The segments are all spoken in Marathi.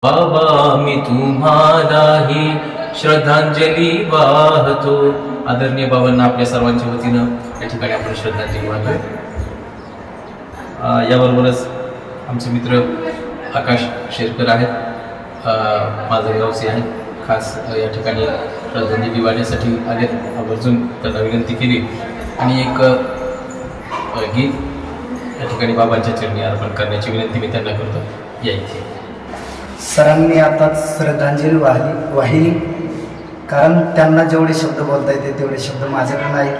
बाबा मी तुम्हालाही श्रद्धांजली वाहतो. आदरणीय बाबांना आपल्या सर्वांच्या वतीनं या ठिकाणी आपण श्रद्धांजली वाहतोय. याबरोबरच आमचे मित्र आकाश शेरकर आहेत, माझे गावचे आहेत, खास या ठिकाणी श्रद्धांजली वाहण्यासाठी आलेत. आवर्जून त्यांना विनंती केली आणि एक गीत या ठिकाणी बाबांच्या चरणी अर्पण करण्याची विनंती मी त्यांना करतो. या इथे सरांनी आताच श्रद्धांजली वाहिली, कारण त्यांना जेवढे शब्द बोलता येते तेवढे शब्द माझ्याकडे नाही.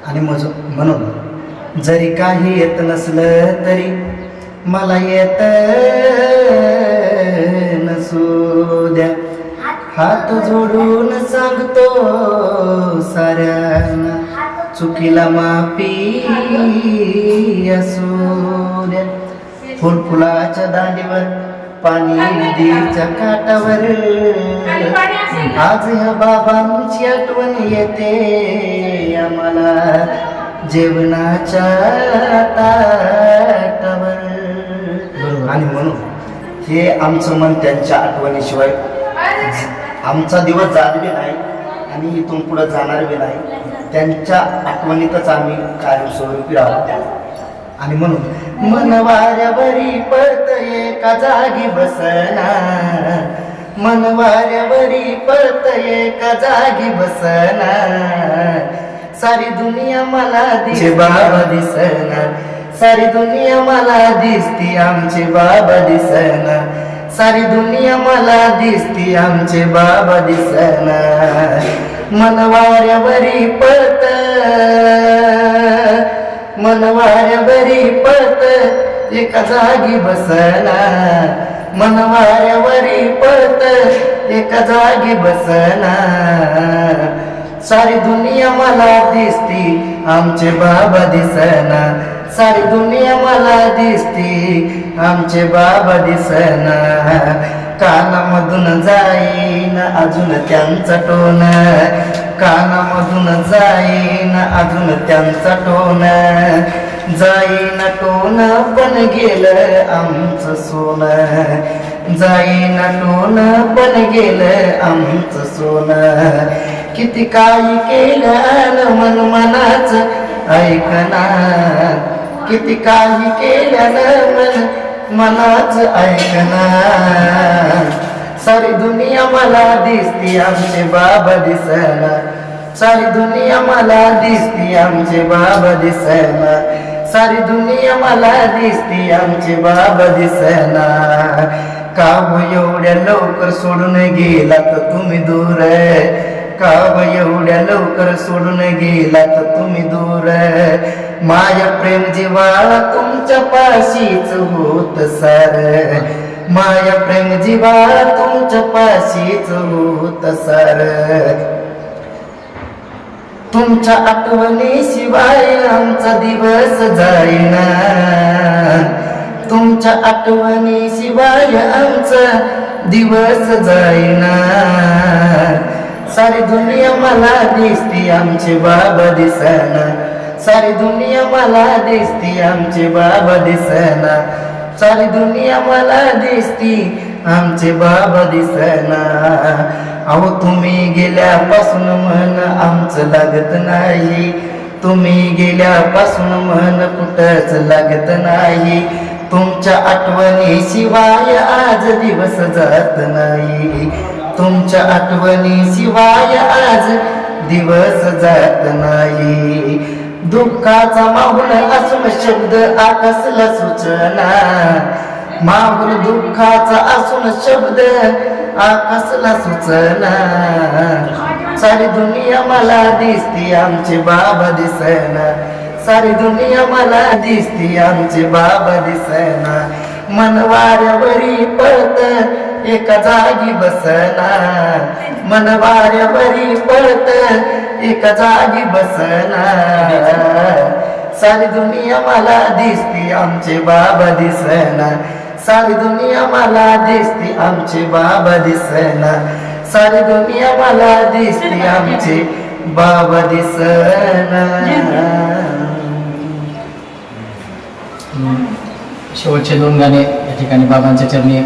आणि म्हणून जरी काही येत नसलं तरी मला येत नसू द्या, हात जोडून सांगतो साऱ्यांना, चुकीला माफी असू द्या. फुलफुलाच्या दांडीवर पाणी नदीच्या काठावर आज ह्या बाबांची आठवण येते आम्हाला जेवणाच्या ताटावर. आणि म्हणून हे आमचं मन त्यांच्या आठवणीशिवाय आमचा दिवस जात बी नाही आणि इथून पुढे जाणार बी नाही. त्यांच्या आठवणीतच आम्ही कायमस्वरूपी राहू. आणि म्हणून मन वाऱ्यावरी पळत एका जागी बसना, मन वाऱ्यावरी पळत एका जागी बसना, सारी दुनिया मला दिसते बाबा दिसना, सारी दुनिया मला दिसती आमचे बाबा दिसना, सारी दुनिया मला दिसती आमचे बाबा दिसना. मन वाऱ्यावरी पळत, मन वाऱ्यावरी पळत एका जागी बसना, मन वाऱ्यावरी पळत एका जागी बसना, सारी दुनिया मला दिसती आमचे बाबा दिसना, सारी दुनिया मला दिसती आमचे बाबा दिसना. कानामधून जाईन अजून त्यांचा टोन, कानामधून जाईन अजून त्यांचा टोन, जाईन टोन पण गेलं आमचं सोनं, जाईन टोन पण गेलं आमचं सोनं. किती काही केलं मन मनाच ऐकना, किती काही केलं मन मनाच ऐकना, सारी दुनिया मला दिसती आमचे बाबा दिसना, सारी दुनिया मला दिसती आमचे बाबा दिसना, सारी दुनिया मला दिसती आमचे बाबा दिसना. का एवढ्या लवकर सोडून गेला तर तुम्ही दूर, का एवढ्या लवकर सोडून गेला तर तुम्ही दूर, माया प्रेम जिव्हाळा तुमच्या पाशीच होत सार, माया प्रेम जिव्हाळा तुमच्या पाशीच होत सार. तुमच्या आठवणीशिवाय आमचा दिवस जाईना, तुमच्या आठवणीशिवाय आमचा दिवस जाईना, सारी दुनिया मला दिसती आमचे बाबा दिसना, सारी दुनिया मला दिसती आमचे बाबा दिसना, सारी दुनिया मला दिसती आमचे बाबा दिसना. अहो तुम्ही गेल्यापासून मन आमचं लागत नाही, तुम्ही गेल्यापासून मन कुठंच लागत नाही, तुमच्या आठवणीशिवाय आज दिवस जात नाही, तुमच्या आठवणीशिवाय आज दिवस जात नाही. दुःखाचा माहोल असून शब्द आकसला सुचना, माहोल दुःखाचा असून शब्द आकसला सुचना, सारी दुनिया मला दिसती आमचे बाबा दिसना, सारी दुनिया मला दिसती आमचे बाबा दिसना. मन वाऱ्यावरी पळत एका जागी बसना, मन वाऱ्यावरी पळत एका जागी बसना, सारी दुनिया मला दिसती आमचे बाबा दिसना, सारी दुनिया मला दिसती आमचे बाबा दिसना, सारी दुनिया मला दिसती आमचे बाबा दिसना. शेवटचे दोन गाणे या ठिकाणी बाबांच्या चरणी